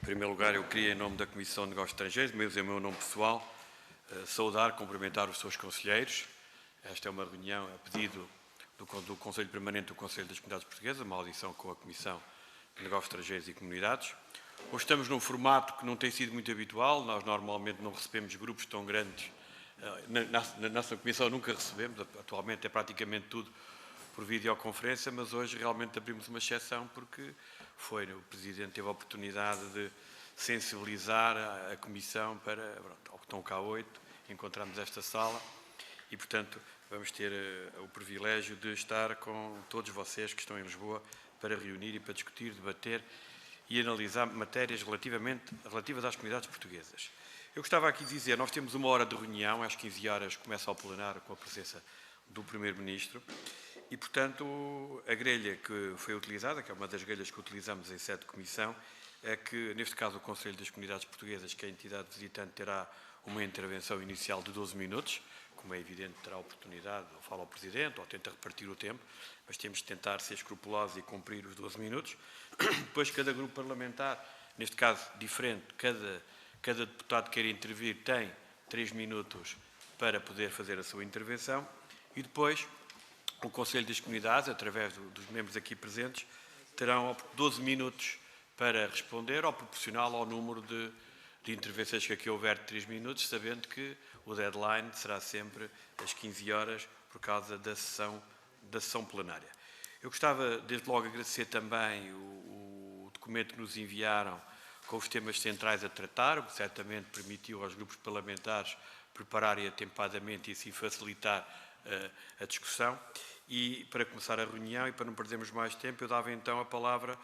primeiro lugar, eu queria, em nome da Comissão de Negócios Estrangeiros, mesmo em meu nome pessoal, saudar, cumprimentar os seus conselheiros. Esta é uma reunião a pedido do Conselho Permanente do Conselho das Comunidades Portuguesas, uma audição com a Comissão de Negócios Estrangeiros e Comunidades. Hoje estamos num formato que não tem sido muito habitual. Nós normalmente não recebemos grupos tão grandes. Na nossa Comissão nunca recebemos, atualmente é praticamente tudo por videoconferência, mas hoje realmente abrimos uma exceção porque o Presidente teve a oportunidade de sensibilizar a Comissão para, ao que estão cá 8, encontramos esta sala e, portanto, vamos ter o privilégio de estar com todos vocês que estão em Lisboa para reunir e para discutir, debater e analisar matérias relativas às comunidades portuguesas. Eu gostava aqui de dizer, nós temos uma hora de reunião, às 15 horas começa o plenário com a presença do Primeiro-Ministro e, portanto, a grelha que foi utilizada, que é uma das grelhas que utilizamos em sede de comissão, é que, neste caso, o Conselho das Comunidades Portuguesas, que é a entidade visitante, terá uma intervenção inicial de 12 minutos, como é evidente, terá a oportunidade, ou fala ao Presidente, ou tenta repartir o tempo, mas temos de tentar ser escrupulosos e cumprir os 12 minutos. Depois, cada grupo parlamentar, neste caso diferente, cada deputado que queira intervir tem 3 minutos para poder fazer a sua intervenção e depois o Conselho das Comunidades, através dos membros aqui presentes, terão 12 minutos para responder, ou proporcional ao número de intervenções que aqui houver de 3 minutos, sabendo que o deadline será sempre às 15 horas por causa da sessão plenária. Eu gostava, desde logo, agradecer também o documento que nos enviaram com os temas centrais a tratar, o que certamente permitiu aos grupos parlamentares prepararem atempadamente e assim facilitar a discussão. E, para começar a reunião e para não perdermos mais tempo, eu dava então a palavra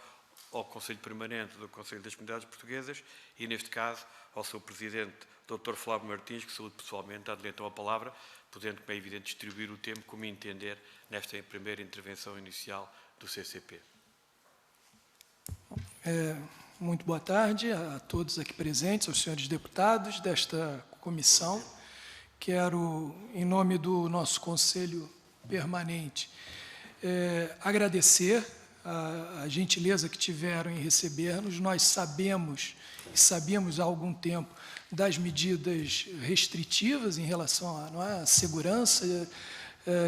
ao Conselho Permanente do Conselho das Comunidades Portuguesas e, neste caso, ao seu Presidente, Dr. Flávio Martins, que saúde pessoalmente, dá-lhe então a palavra, podendo, como é evidente, distribuir o tempo como entender nesta primeira intervenção inicial do CCP. Muito boa tarde a todos aqui presentes, aos senhores deputados desta comissão. Quero, em nome do nosso Conselho Permanente, agradecer a gentileza que tiveram em receber-nos. Nós sabemos, e sabíamos há algum tempo, das medidas restritivas em relação à segurança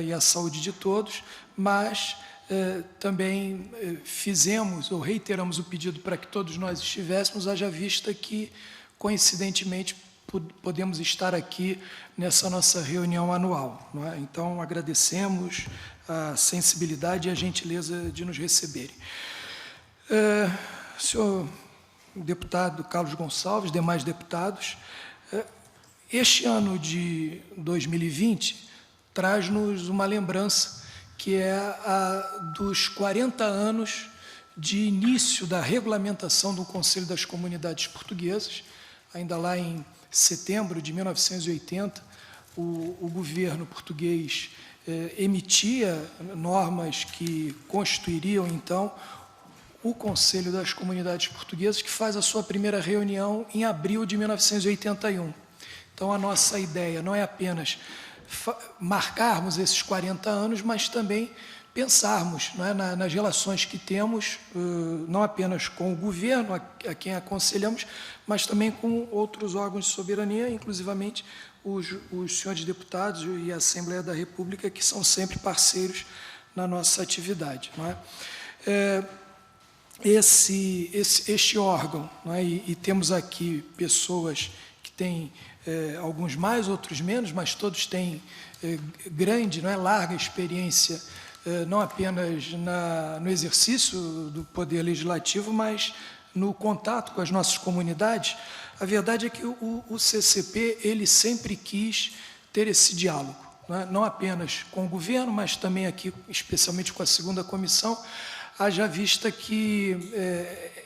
e à saúde de todos, mas também fizemos ou reiteramos o pedido para que todos nós estivéssemos, haja vista que, coincidentemente, podemos estar aqui nessa nossa reunião anual. Não é? Então, agradecemos a sensibilidade e a gentileza de nos receberem. Senhor deputado Carlos Gonçalves, demais deputados, este ano de 2020 traz-nos uma lembrança que é a dos 40 anos de início da regulamentação do Conselho das Comunidades Portuguesas. Ainda lá em setembro de 1980, o governo português emitia normas que constituiriam, então, o Conselho das Comunidades Portuguesas, que faz a sua primeira reunião em abril de 1981. Então, a nossa ideia não é apenas marcarmos esses 40 anos, mas também pensarmos, não é, nas relações que temos, não apenas com o governo, a quem aconselhamos, mas também com outros órgãos de soberania, inclusivamente os senhores deputados e a Assembleia da República, que são sempre parceiros na nossa atividade. Não é? Este órgão, não é, e temos aqui pessoas que têm alguns mais, outros menos, mas todos têm grande, não é, larga experiência, não apenas no exercício do poder legislativo, mas no contato com as nossas comunidades. A verdade é que o CCP ele sempre quis ter esse diálogo, não apenas com o governo, mas também aqui, especialmente com a segunda comissão, haja vista que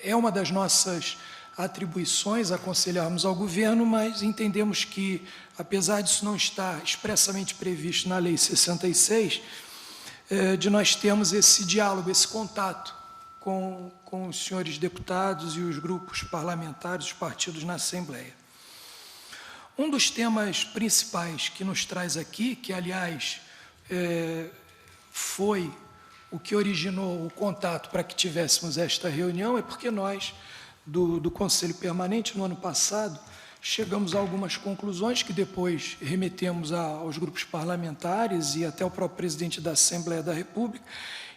é uma das nossas atribuições aconselharmos ao governo, mas entendemos que, apesar disso não estar expressamente previsto na Lei 66, de nós termos esse diálogo, esse contato com os senhores deputados e os grupos parlamentares, os partidos na Assembleia. Um dos temas principais que nos traz aqui, que, aliás, foi o que originou o contato para que tivéssemos esta reunião, é porque nós, do Conselho Permanente no ano passado, chegamos a algumas conclusões que depois remetemos aos grupos parlamentares e até ao próprio presidente da Assembleia da República,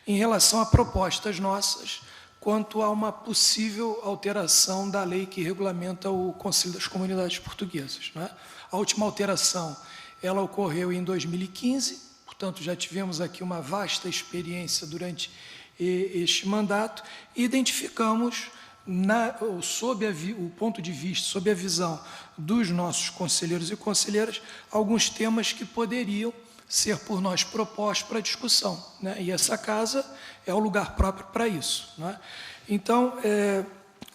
em relação a propostas nossas quanto a uma possível alteração da lei que regulamenta o Conselho das Comunidades Portuguesas, né? A última alteração, ela ocorreu em 2015, portanto, já tivemos aqui uma vasta experiência durante este mandato e identificamos, sob o ponto de vista, sob a visão dos nossos conselheiros e conselheiras, alguns temas que poderiam ser por nós propostos para discussão, né? E essa casa é o lugar próprio para isso, não é? Então,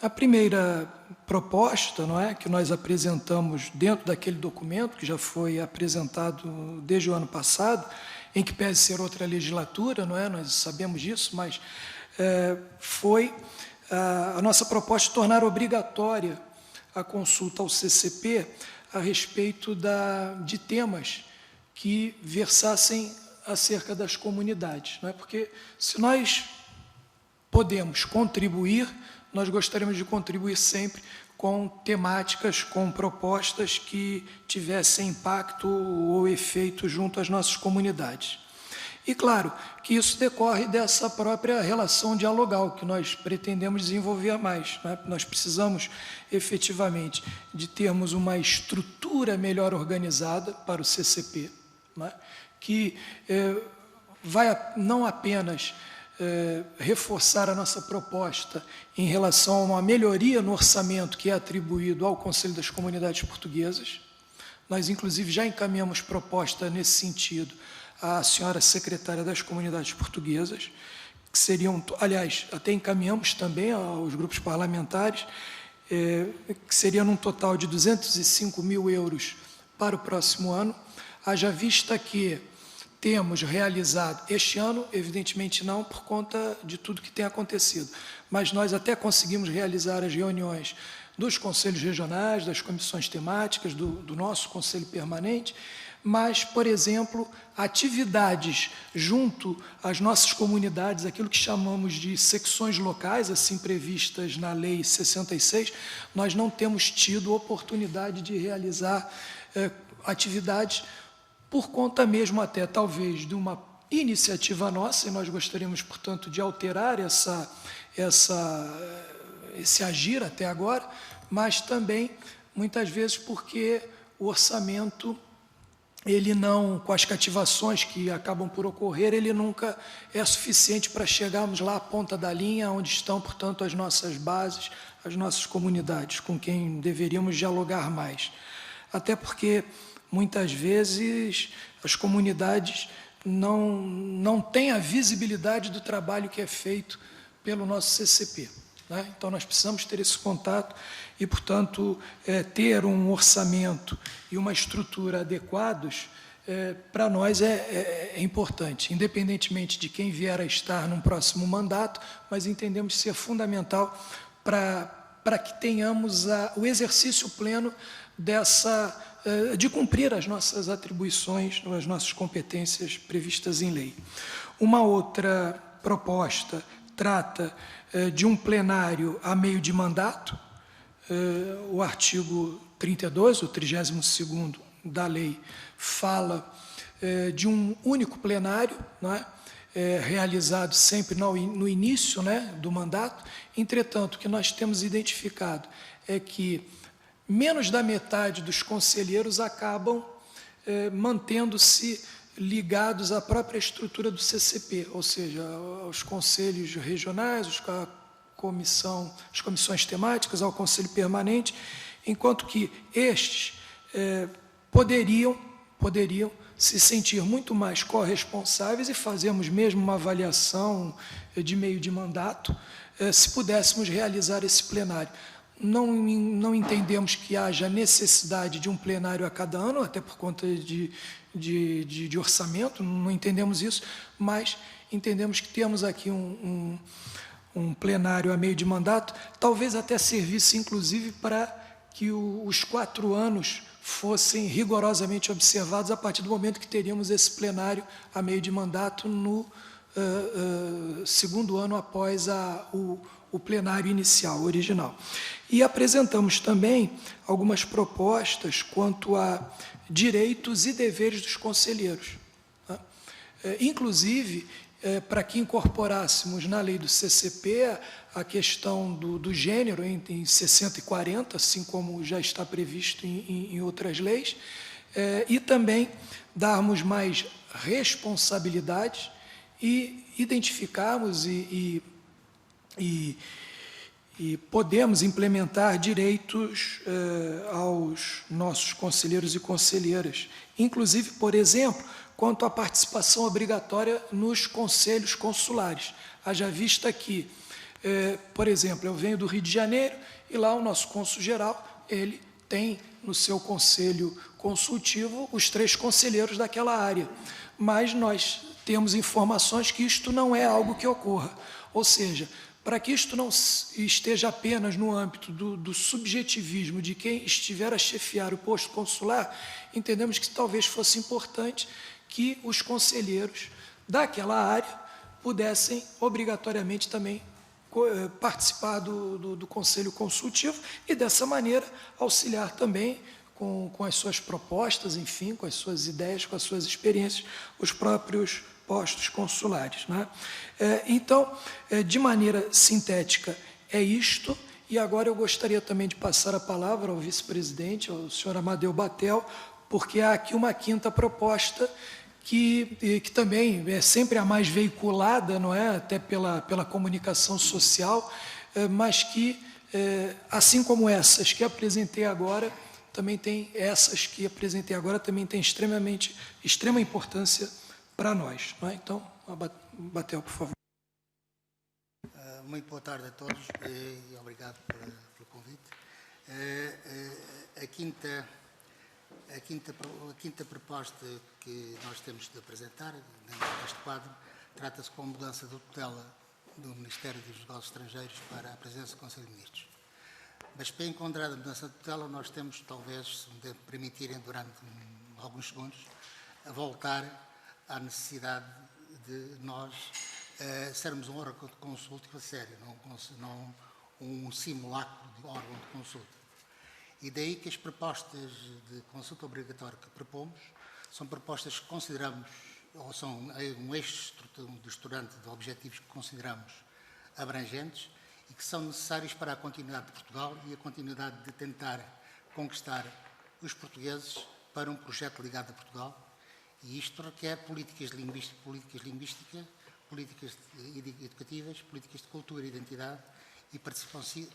a primeira proposta, não é, que nós apresentamos dentro daquele documento, que já foi apresentado desde o ano passado, em que pese ser outra legislatura, não é? Nós sabemos disso, mas foi a nossa proposta de tornar obrigatória a consulta ao CCP a respeito de temas que versassem acerca das comunidades, não é? Porque se nós podemos contribuir, nós gostaríamos de contribuir sempre com temáticas, com propostas que tivessem impacto ou efeito junto às nossas comunidades. E, claro, que isso decorre dessa própria relação dialogal que nós pretendemos desenvolver mais, né? Nós precisamos, efetivamente, de termos uma estrutura melhor organizada para o CCP, né? Que vai não apenas reforçar a nossa proposta em relação a uma melhoria no orçamento que é atribuído ao Conselho das Comunidades Portuguesas. Nós, inclusive, já encaminhamos proposta nesse sentido à senhora secretária das Comunidades Portuguesas, que seriam, aliás, até encaminhamos também aos grupos parlamentares, que seria num total de 205 mil euros para o próximo ano, haja vista que temos realizado, este ano, evidentemente não, por conta de tudo que tem acontecido, mas nós até conseguimos realizar as reuniões dos conselhos regionais, das comissões temáticas, do nosso Conselho Permanente, mas, por exemplo, atividades junto às nossas comunidades, aquilo que chamamos de secções locais, assim previstas na Lei 66, nós não temos tido oportunidade de realizar atividades por conta mesmo até, talvez, de uma iniciativa nossa, e nós gostaríamos, portanto, de alterar esse agir até agora, mas também, muitas vezes, porque o orçamento, ele não, com as cativações que acabam por ocorrer, ele nunca é suficiente para chegarmos lá à ponta da linha, onde estão, portanto, as nossas bases, as nossas comunidades, com quem deveríamos dialogar mais. Até porque muitas vezes as comunidades não têm a visibilidade do trabalho que é feito pelo nosso CCP, né? Então, nós precisamos ter esse contato e, portanto, ter um orçamento e uma estrutura adequados, para nós é importante, independentemente de quem vier a estar num próximo mandato, mas entendemos ser fundamental para que tenhamos o exercício pleno de cumprir as nossas atribuições, as nossas competências previstas em lei. Uma outra proposta trata de um plenário a meio de mandato. O artigo 32, o 32º da lei, fala de um único plenário, não é? Realizado sempre no início, né, do mandato. Entretanto, o que nós temos identificado é que menos da metade dos conselheiros acabam mantendo-se ligados à própria estrutura do CCP, ou seja, aos conselhos regionais, as comissões temáticas, ao Conselho Permanente, enquanto que estes poderiam se sentir muito mais corresponsáveis e fazermos mesmo uma avaliação de meio de mandato, se pudéssemos realizar esse plenário. Não entendemos que haja necessidade de um plenário a cada ano, até por conta de orçamento, não entendemos isso, mas entendemos que temos aqui um plenário a meio de mandato, talvez até servisse, inclusive, para que os 4 anos fossem rigorosamente observados a partir do momento que teríamos esse plenário a meio de mandato no segundo ano após o plenário inicial, original. E apresentamos também algumas propostas quanto a direitos e deveres dos conselheiros. Tá? Inclusive, para que incorporássemos na lei do CCP a questão do gênero em 60 e 40, assim como já está previsto em outras leis, e também darmos mais responsabilidades e identificarmos e podemos implementar direitos aos nossos conselheiros e conselheiras, inclusive, por exemplo, quanto à participação obrigatória nos conselhos consulares. Haja vista que, por exemplo, eu venho do Rio de Janeiro e lá o nosso cônsul-geral, ele tem no seu conselho consultivo os 3 conselheiros daquela área, mas nós temos informações que isto não é algo que ocorra, ou seja, para que isto não esteja apenas no âmbito do subjetivismo de quem estiver a chefiar o posto consular, entendemos que talvez fosse importante que os conselheiros daquela área pudessem obrigatoriamente também participar do Conselho Consultivo e, dessa maneira, auxiliar também com as suas propostas, enfim, com as suas ideias, com as suas experiências, os próprios postos consulares. Né? Então, de maneira sintética, é isto, e agora eu gostaria também de passar a palavra ao vice-presidente, ao senhor Amadeu Batel, porque há aqui uma 5ª proposta que também é sempre a mais veiculada, não é? Até pela comunicação social, mas que, assim como essas que apresentei agora, também tem extrema importância para nós. Não é? Então, Batel, por favor. Muito boa tarde a todos e obrigado pelo convite. A quinta proposta que nós temos de apresentar neste quadro trata-se com a mudança da tutela do Ministério dos Negócios Estrangeiros para a presença do Conselho de Ministros. Mas para encontrar a mudança de tutela nós temos, talvez, se me permitirem durante alguns segundos, a voltar à necessidade de nós sermos um órgão de consulta a sério, não um simulacro de órgão de consulta. E daí que as propostas de consulta obrigatória que propomos são propostas que consideramos, ou são um eixo do estruturante de objetivos que consideramos abrangentes e que são necessários para a continuidade de Portugal e a continuidade de tentar conquistar os portugueses para um projeto ligado a Portugal. E isto requer políticas linguísticas, políticas educativas, políticas de cultura e identidade e participação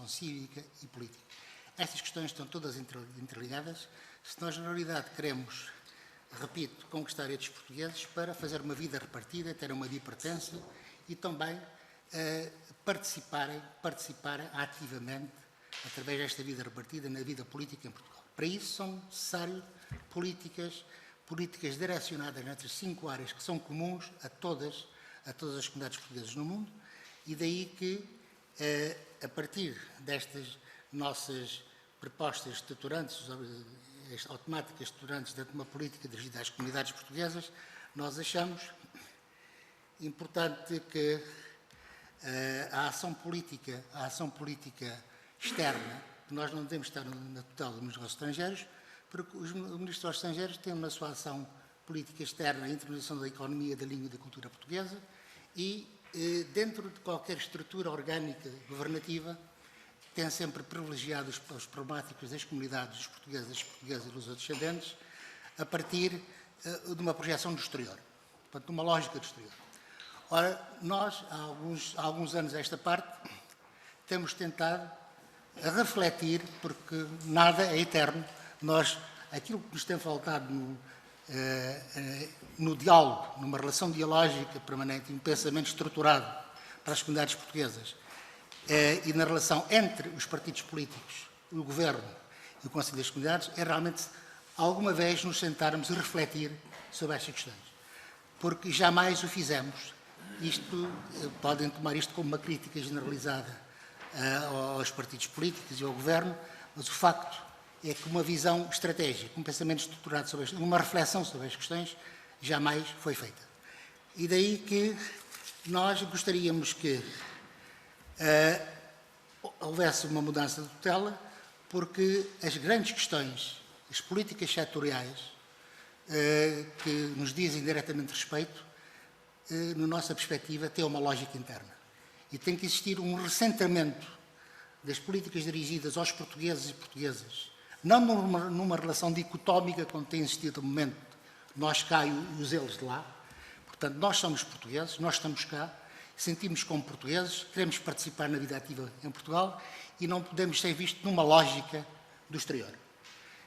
cívica e política. Estas questões estão todas interligadas. Se nós, na realidade, queremos, repito, conquistar estes portugueses para fazer uma vida repartida, ter uma bipartência e também participarem ativamente, através desta vida repartida, na vida política em Portugal. Para isso são necessárias políticas direcionadas nestas 5 áreas que são comuns a todas as comunidades portuguesas no mundo, e daí que, a partir destas nossas propostas estruturantes, automáticas estruturantes de uma política dirigida às comunidades portuguesas, nós achamos importante que a ação política externa, que nós não devemos estar na tutela dos negócios estrangeiros, porque os ministros dos estrangeiros têm na sua ação política externa a internacionalização da economia, da língua e da cultura portuguesa e, dentro de qualquer estrutura orgânica governativa, tem sempre privilegiado os problemáticos das comunidades dos portugueses e dos descendentes a partir de uma projeção do exterior, portanto, de uma lógica do exterior. Ora, nós, há alguns anos a esta parte, temos tentado refletir, porque nada é eterno. Aquilo que nos tem faltado no diálogo, numa relação dialógica permanente, um pensamento estruturado para as comunidades portuguesas e na relação entre os partidos políticos, o Governo e o Conselho das Comunidades, é realmente alguma vez nos sentarmos e refletir sobre estas questões. Porque jamais o fizemos. Podem tomar isto como uma crítica generalizada aos partidos políticos e ao Governo, mas o facto é que uma visão estratégica, um pensamento estruturado sobre uma reflexão sobre as questões, jamais foi feita. E daí que nós gostaríamos que houvesse uma mudança de tutela, porque as grandes questões, as políticas setoriais, que nos dizem diretamente respeito, na nossa perspectiva, têm uma lógica interna. E tem que existir um recentramento das políticas dirigidas aos portugueses e portuguesas, não numa relação dicotómica, como tem existido no momento, nós cá e os eles de lá. Portanto, nós somos portugueses, nós estamos cá, sentimos como portugueses, queremos participar na vida ativa em Portugal e não podemos ser vistos numa lógica do exterior.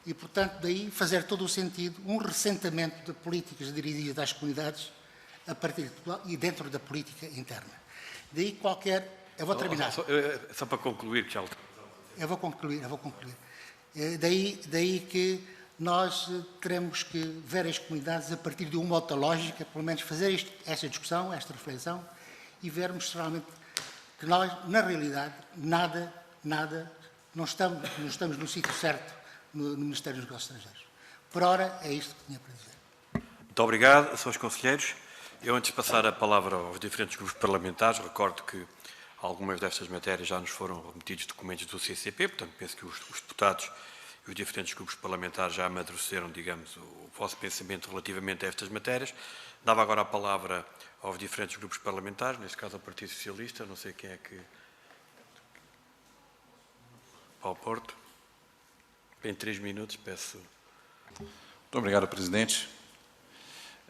E, portanto, daí fazer todo o sentido um ressentamento de políticas dirigidas às comunidades a partir de Portugal e dentro da política interna. Daí qualquer... Eu vou terminar. Só para concluir, que já... Eu vou concluir. Daí que nós teremos que ver as comunidades a partir de uma outra lógica, pelo menos fazer esta discussão, esta reflexão, e vermos realmente que nós, na realidade, não estamos no sítio certo no Ministério dos Negócios Estrangeiros. Por ora, é isto que tinha para dizer. Muito obrigado, senhores conselheiros. Eu, antes de passar a palavra aos diferentes grupos parlamentares, recordo que algumas destas matérias já nos foram remetidos documentos do CCP, portanto, penso que os deputados e os diferentes grupos parlamentares já amadureceram, digamos, o vosso pensamento relativamente a estas matérias. Dava agora a palavra aos diferentes grupos parlamentares, neste caso ao Partido Socialista, não sei quem é que... Ao Porto. Em 3 minutos, peço... Muito obrigado, presidente.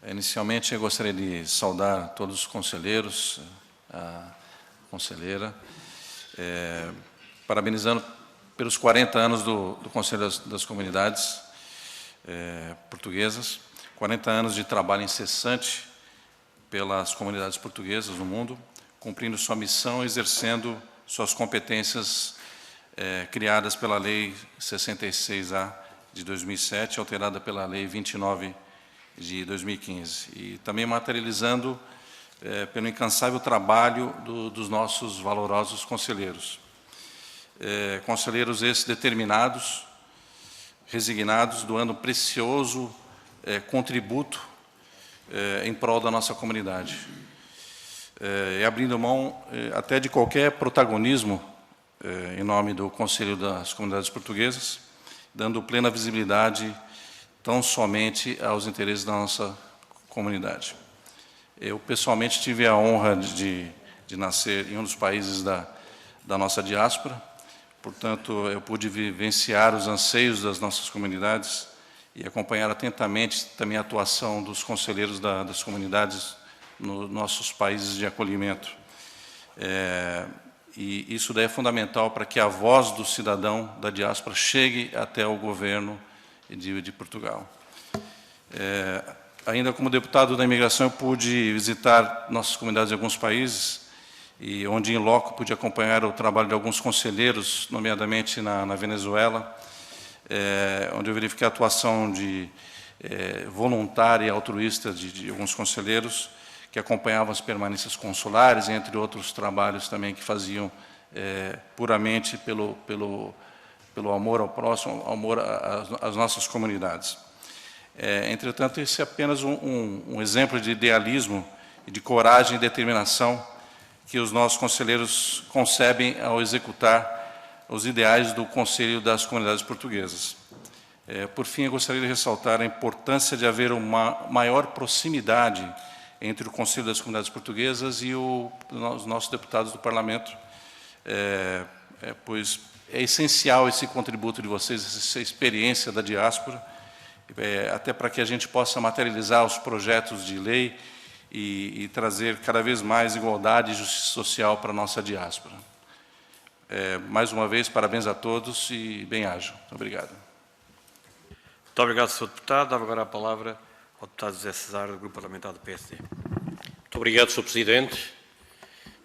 Inicialmente, eu gostaria de saudar todos os conselheiros, a conselheira, parabenizando pelos 40 anos do Conselho das Comunidades Portuguesas, 40 anos de trabalho incessante pelas comunidades portuguesas no mundo, cumprindo sua missão, exercendo suas competências criadas pela Lei 66A de 2007, alterada pela Lei 29 de 2015, e também materializando pelo incansável trabalho dos nossos valorosos conselheiros. Conselheiros esses determinados, resignados, doando um precioso contributo em prol da nossa comunidade, e abrindo mão até de qualquer protagonismo em nome do Conselho das Comunidades Portuguesas, dando plena visibilidade tão somente aos interesses da nossa comunidade. Eu, pessoalmente, tive a honra de nascer em um dos países da nossa diáspora, portanto, eu pude vivenciar os anseios das nossas comunidades e acompanhar atentamente também a atuação dos conselheiros das comunidades nos nossos países de acolhimento. E isso daí é fundamental para que a voz do cidadão da diáspora chegue até o governo de Portugal. Ainda como deputado da imigração, eu pude visitar nossas comunidades em alguns países, e onde, em loco, pude acompanhar o trabalho de alguns conselheiros, nomeadamente na Venezuela, onde eu verifiquei a atuação voluntária e altruísta de alguns conselheiros, que acompanhavam as permanências consulares, entre outros trabalhos também que faziam puramente pelo amor ao próximo, amor às nossas comunidades. Entretanto, esse é apenas um exemplo de idealismo, de coragem e determinação que os nossos conselheiros concebem ao executar os ideais do Conselho das Comunidades Portuguesas. Por fim, eu gostaria de ressaltar a importância de haver uma maior proximidade entre o Conselho das Comunidades Portuguesas e os nossos deputados do Parlamento, pois é essencial esse contributo de vocês, essa experiência da diáspora, até para que a gente possa materializar os projetos de lei e trazer cada vez mais igualdade e justiça social para a nossa diáspora. Mais uma vez, parabéns a todos e bem-ajam. Muito obrigado. Muito obrigado, Sr. Deputado. Dava agora a palavra ao deputado José Cesário, do Grupo Parlamentar do PSD. Muito obrigado, Sr. Presidente.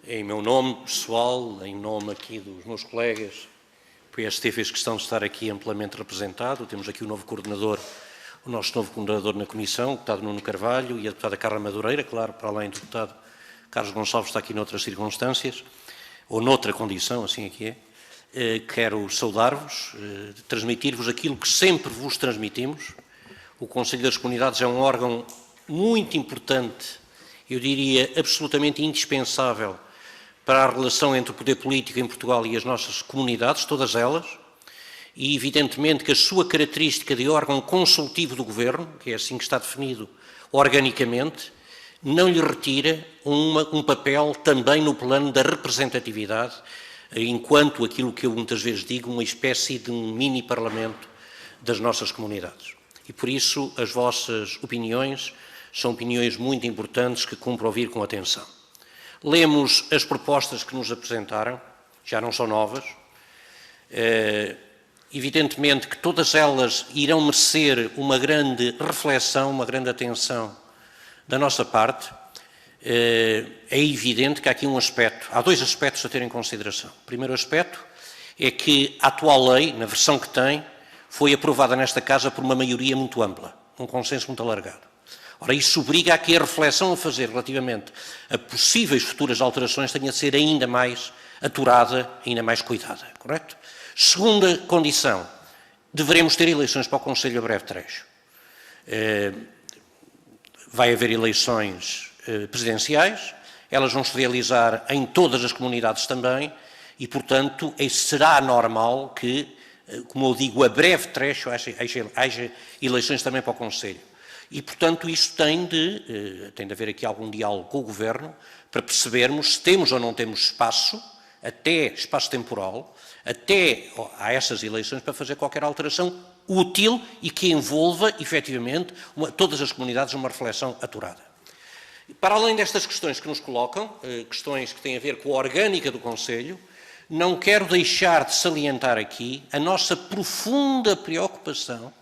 Em meu nome pessoal, em nome aqui dos meus colegas, o PST fez questão de estar aqui amplamente representado. Temos aqui o novo coordenador, o nosso novo coordenador na Comissão, o deputado Nuno Carvalho, e a deputada Carla Madureira, claro, para além do deputado Carlos Gonçalves, está aqui noutras circunstâncias, ou noutra condição, assim aqui é. Quero saudar-vos, transmitir-vos aquilo que sempre vos transmitimos. O Conselho das Comunidades é um órgão muito importante eu diria, absolutamente indispensável para a relação entre o poder político em Portugal e as nossas comunidades, todas elas, e evidentemente que a sua característica de órgão consultivo do Governo, que é assim que está definido organicamente, não lhe retira um papel também no plano da representatividade, enquanto aquilo que eu muitas vezes digo, uma espécie de um mini-parlamento das nossas comunidades. E por isso as vossas opiniões são opiniões muito importantes que cumpre ouvir com atenção. Lemos as propostas que nos apresentaram, já não são novas. Evidentemente que todas elas irão merecer uma grande reflexão, uma grande atenção da nossa parte. É evidente que há aqui há dois aspectos a ter em consideração. O primeiro aspecto é que a atual lei, na versão que tem, foi aprovada nesta Casa por uma maioria muito ampla, um consenso muito alargado. Ora, isso obriga a que a reflexão a fazer relativamente a possíveis futuras alterações tenha de ser ainda mais aturada, ainda mais cuidada, correto? Segunda condição, deveremos ter eleições para o Conselho a breve trecho. Vai haver eleições presidenciais, elas vão se realizar em todas as comunidades também e, portanto, será normal que, como eu digo, a breve trecho haja eleições também para o Conselho. E, portanto, isso tem de haver aqui algum diálogo com o Governo para percebermos se temos ou não temos espaço, até espaço temporal, até a essas eleições para fazer qualquer alteração útil e que envolva, efetivamente, todas as comunidades numa reflexão aturada. Para além destas questões que nos colocam, questões que têm a ver com a orgânica do Conselho, não quero deixar de salientar aqui a nossa profunda preocupação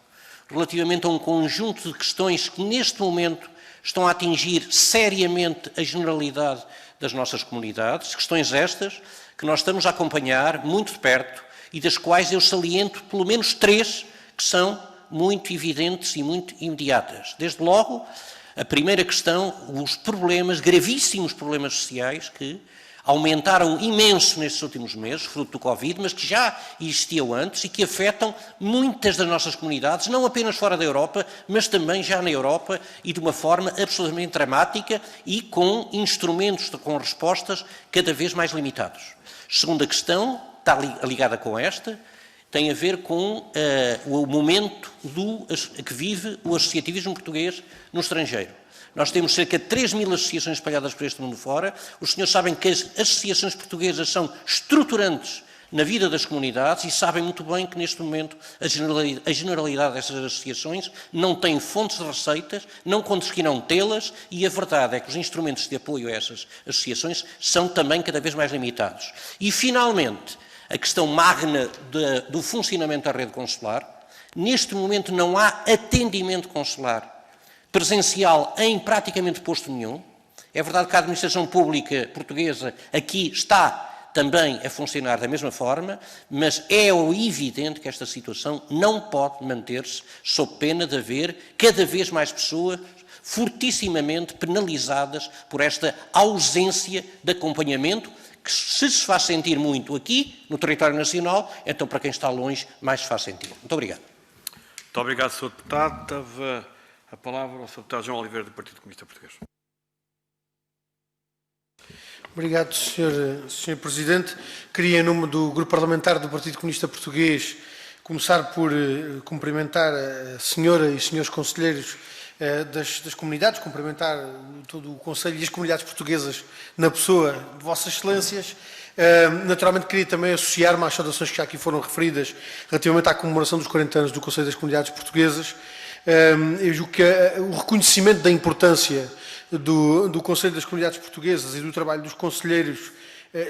relativamente a um conjunto de questões que neste momento estão a atingir seriamente a generalidade das nossas comunidades, questões estas que nós estamos a acompanhar muito de perto e das quais eu saliento pelo menos 3 que são muito evidentes e muito imediatas. Desde logo, a primeira questão, os problemas, gravíssimos problemas sociais que aumentaram imenso nestes últimos meses, fruto do Covid, mas que já existiam antes e que afetam muitas das nossas comunidades, não apenas fora da Europa, mas também já na Europa e de uma forma absolutamente dramática e com instrumentos, com respostas cada vez mais limitados. Segunda questão, está ligada com esta, tem a ver com o momento que vive o associativismo português no estrangeiro. Nós temos cerca de 3.000 associações espalhadas por este mundo fora. Os senhores sabem que as associações portuguesas são estruturantes na vida das comunidades e sabem muito bem que neste momento a generalidade dessas associações não tem fontes de receitas, não conseguirão tê-las e a verdade é que os instrumentos de apoio a essas associações são também cada vez mais limitados. E, finalmente, a questão magna do funcionamento da rede consular. Neste momento não há atendimento consular presencial em praticamente posto nenhum. É verdade que a administração pública portuguesa aqui está também a funcionar da mesma forma, mas é evidente que esta situação não pode manter-se sob pena de haver cada vez mais pessoas fortissimamente penalizadas por esta ausência de acompanhamento que se faz sentir muito aqui, no território nacional, então para quem está longe mais se faz sentir. Muito obrigado. Muito obrigado, Sr. Deputado. Teve a palavra ao Sr. Deputado João Oliveira, do Partido Comunista Português. Obrigado, Sr. Presidente. Queria, em nome do Grupo Parlamentar do Partido Comunista Português, começar por cumprimentar a senhora e os senhores conselheiros das comunidades, cumprimentar todo o Conselho e as comunidades portuguesas na pessoa de Vossas Excelências. Naturalmente, queria também associar-me às saudações que já aqui foram referidas relativamente à comemoração dos 40 anos do Conselho das Comunidades Portuguesas. Eu julgo que o reconhecimento da importância do Conselho das Comunidades Portuguesas e do trabalho dos conselheiros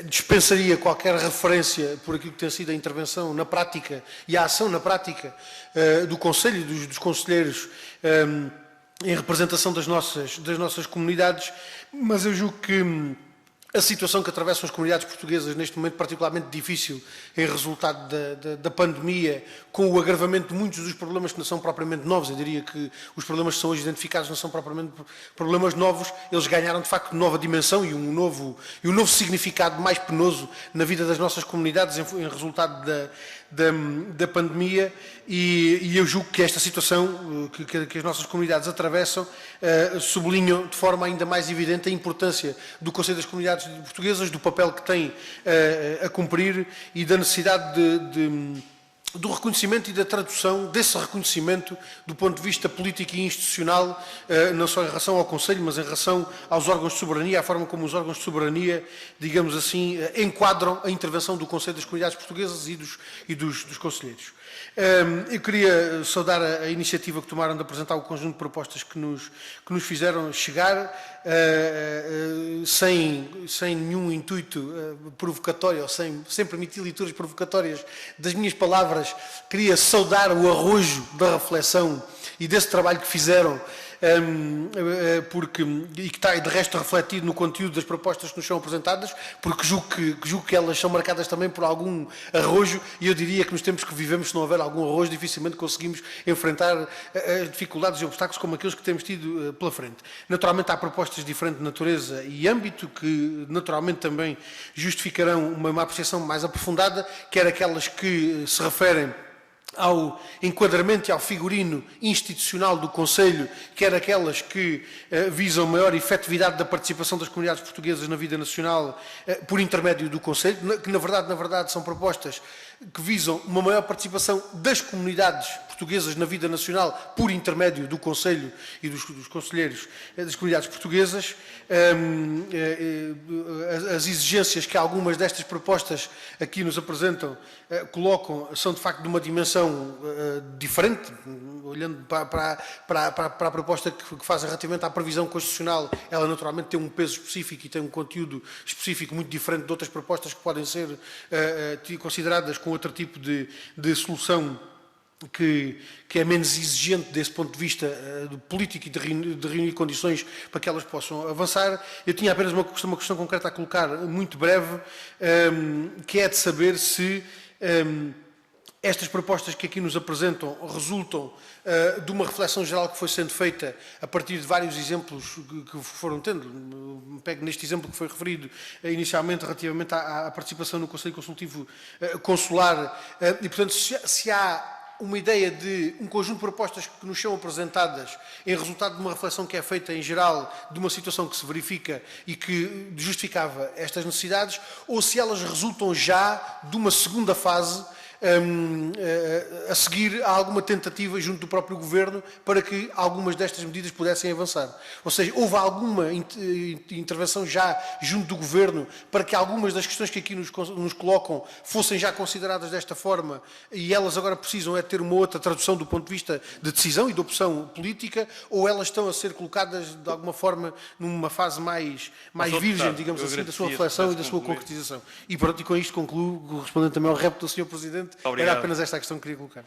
dispensaria qualquer referência por aquilo que tem sido a intervenção na prática e a ação na prática do Conselho e dos conselheiros em representação das nossas comunidades, mas eu julgo que a situação que atravessam as comunidades portuguesas neste momento particularmente difícil em resultado da pandemia, com o agravamento de muitos dos problemas que não são propriamente novos. Eu diria que os problemas que são hoje identificados não são propriamente problemas novos, eles ganharam de facto nova dimensão e um novo significado mais penoso na vida das nossas comunidades em resultado da pandemia, e eu julgo que esta situação que as nossas comunidades atravessam sublinham de forma ainda mais evidente a importância do Conselho das Comunidades Portuguesas, do papel que tem a cumprir e da necessidade do reconhecimento e da tradução desse reconhecimento do ponto de vista político e institucional, não só em relação ao Conselho, mas em relação aos órgãos de soberania, a forma como os órgãos de soberania, digamos assim, enquadram a intervenção do Conselho das Comunidades Portuguesas e dos conselheiros. Eu queria saudar a iniciativa que tomaram de apresentar o conjunto de propostas que nos fizeram chegar, sem nenhum intuito provocatório, ou sem permitir leituras provocatórias das minhas palavras. Queria saudar o arrojo da reflexão e desse trabalho que fizeram, e que está de resto refletido no conteúdo das propostas que nos são apresentadas, porque julgo que elas são marcadas também por algum arrojo, e eu diria que nos tempos que vivemos, se não houver algum arrojo, dificilmente conseguimos enfrentar as dificuldades e obstáculos como aqueles que temos tido pela frente. Naturalmente há propostas de diferente natureza e âmbito que naturalmente também justificarão uma apreciação mais aprofundada, quer aquelas que se referem ao enquadramento e ao figurino institucional do Conselho, quer aquelas que visam maior efetividade da participação das comunidades portuguesas na vida nacional por intermédio do Conselho, que na verdade são propostas que visam uma maior participação das comunidades portuguesas na vida nacional por intermédio do Conselho e dos conselheiros das comunidades portuguesas. As exigências que algumas destas propostas aqui nos apresentam colocam são de facto de uma dimensão diferente, olhando para a proposta que faz relativamente à previsão constitucional. Ela naturalmente tem um peso específico e tem um conteúdo específico muito diferente de outras propostas que podem ser consideradas com outro tipo de solução que é menos exigente desse ponto de vista político e de reunir condições para que elas possam avançar. Eu tinha apenas uma questão concreta a colocar, muito breve, que é de saber se estas propostas que aqui nos apresentam resultam de uma reflexão geral que foi sendo feita a partir de vários exemplos que foram tendo. Pego neste exemplo que foi referido inicialmente relativamente à participação no Conselho Consultivo Consular, e portanto se há uma ideia de um conjunto de propostas que nos são apresentadas em resultado de uma reflexão que é feita em geral de uma situação que se verifica e que justificava estas necessidades, ou se elas resultam já de uma segunda fase a seguir a alguma tentativa junto do próprio Governo para que algumas destas medidas pudessem avançar. Ou seja, houve alguma intervenção já junto do Governo para que algumas das questões que aqui nos colocam fossem já consideradas desta forma, e elas agora precisam é ter uma outra tradução do ponto de vista de decisão e de opção política, ou elas estão a ser colocadas de alguma forma numa fase mais virgem, digamos assim, da sua reflexão e da sua concretização. E pronto, e com isto concluo, respondendo também ao repto do Sr. Presidente. Obrigado. Era apenas esta a questão que queria colocar.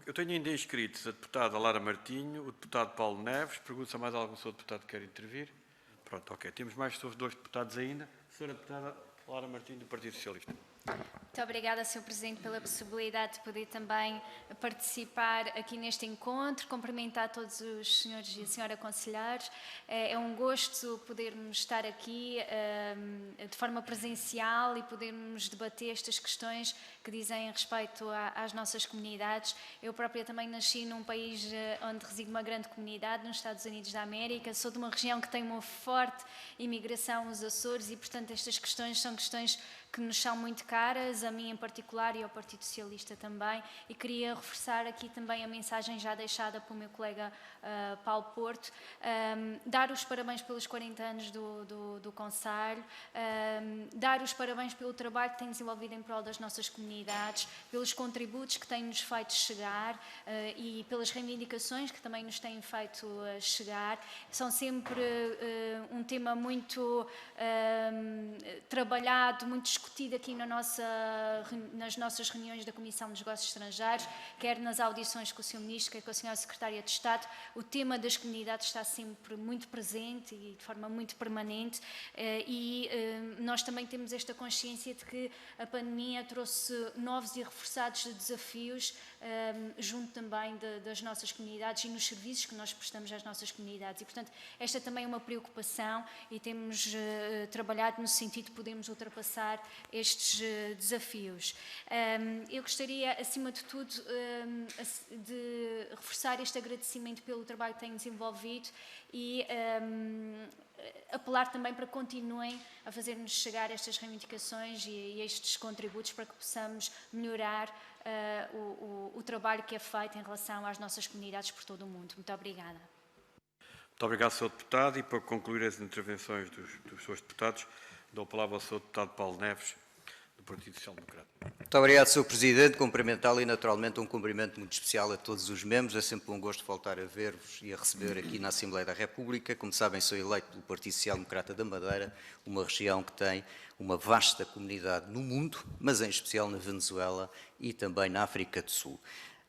Eu tenho ainda inscritos a deputada Lara Martinho, o deputado Paulo Neves. Pergunto se há mais algum senhor deputado que quer intervir. Pronto, ok. Temos mais dois deputados ainda. Senhora deputada Lara Martinho, do Partido Socialista. Muito obrigada, Sr. Presidente, pela possibilidade de poder também participar aqui neste encontro, cumprimentar todos os senhores e a senhora conselheiros. É um gosto podermos estar aqui de forma presencial e podermos debater estas questões que dizem respeito às nossas comunidades. Eu própria também nasci num país onde reside uma grande comunidade, nos Estados Unidos da América. Sou de uma região que tem uma forte imigração, os Açores, e, portanto, estas questões são questões que nos são muito caras, a mim em particular e ao Partido Socialista também, e queria reforçar aqui também a mensagem já deixada pelo meu colega Paulo Porto, dar os parabéns pelos 40 anos do Conselho, dar os parabéns pelo trabalho que tem desenvolvido em prol das nossas comunidades, pelos contributos que tem-nos feito chegar e pelas reivindicações que também nos têm feito chegar. São sempre um tema muito trabalhado, muito discutido aqui na nossa nas nossas reuniões da Comissão dos Negócios Estrangeiros, quer nas audições com o Sr. Ministro, quer com a Sra. Secretária de Estado, o tema das comunidades está sempre muito presente e de forma muito permanente, e nós também temos esta consciência de que a pandemia trouxe novos e reforçados desafios junto também das nossas comunidades e nos serviços que nós prestamos às nossas comunidades. E, portanto, esta também é uma preocupação e temos trabalhado no sentido de podermos ultrapassar estes desafios. Eu gostaria, acima de tudo, de reforçar este agradecimento pelo trabalho que têm desenvolvido e apelar também para que continuem a fazer-nos chegar estas reivindicações e estes contributos para que possamos melhorar o trabalho que é feito em relação às nossas comunidades por todo o mundo. Muito obrigada. Muito obrigado, Sr. Deputado. E para concluir as intervenções dos Srs. Deputados, dou a palavra ao Sr. Deputado Paulo Neves, do Partido Social Democrata. Muito obrigado, Sr. Presidente. Cumprimentá-lo e, naturalmente, um cumprimento muito especial a todos os membros. É sempre um gosto voltar a ver-vos e a receber aqui na Assembleia da República. Como sabem, sou eleito pelo Partido Social Democrata da Madeira, uma região que tem uma vasta comunidade no mundo, mas em especial na Venezuela e também na África do Sul.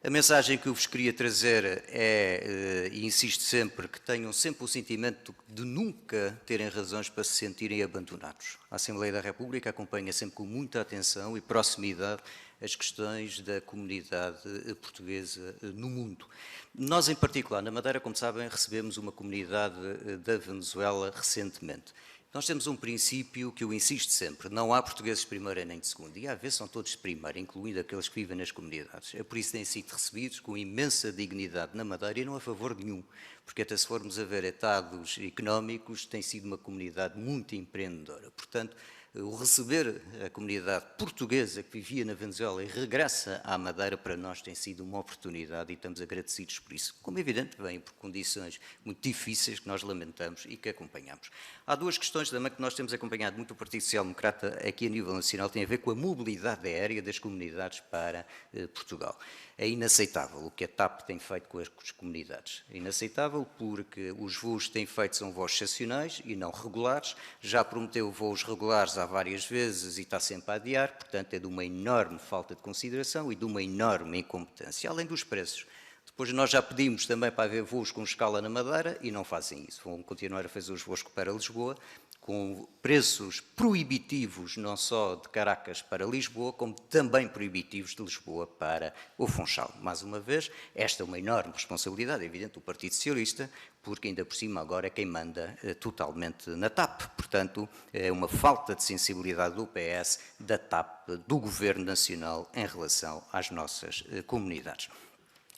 A mensagem que eu vos queria trazer é, e insisto sempre, que tenham sempre o sentimento de nunca terem razões para se sentirem abandonados. A Assembleia da República acompanha sempre com muita atenção e proximidade as questões da comunidade portuguesa no mundo. Nós, em particular, na Madeira, como sabem, recebemos uma comunidade da Venezuela recentemente. Nós temos um princípio que eu insisto sempre, não há portugueses de primeira nem de segunda, e às vezes são todos de primeira, incluindo aqueles que vivem nas comunidades. É por isso que têm sido recebidos com imensa dignidade na Madeira e não a favor de nenhum, porque até se formos a ver estados económicos, tem sido uma comunidade muito empreendedora. Portanto, o receber a comunidade portuguesa que vivia na Venezuela e regressa à Madeira, para nós tem sido uma oportunidade e estamos agradecidos por isso. Como é evidente, vem por condições muito difíceis que nós lamentamos e que acompanhamos. Há duas questões também que nós temos acompanhado muito o Partido Social Democrata aqui a nível nacional, tem a ver com a mobilidade aérea das comunidades para Portugal. É inaceitável o que a TAP tem feito com as comunidades. É inaceitável porque os voos que têm feito são voos excepcionais e não regulares. Já prometeu voos regulares há várias vezes e está sempre a adiar, portanto é de uma enorme falta de consideração e de uma enorme incompetência, além dos preços. Depois nós já pedimos também para haver voos com escala na Madeira e não fazem isso. Vão continuar a fazer os voos para Lisboa, com preços proibitivos, não só de Caracas para Lisboa, como também proibitivos de Lisboa para o Funchal. Mais uma vez, esta é uma enorme responsabilidade, é evidente, do Partido Socialista, porque ainda por cima agora é quem manda totalmente na TAP. Portanto, é uma falta de sensibilidade do PS, da TAP, do Governo Nacional em relação às nossas comunidades.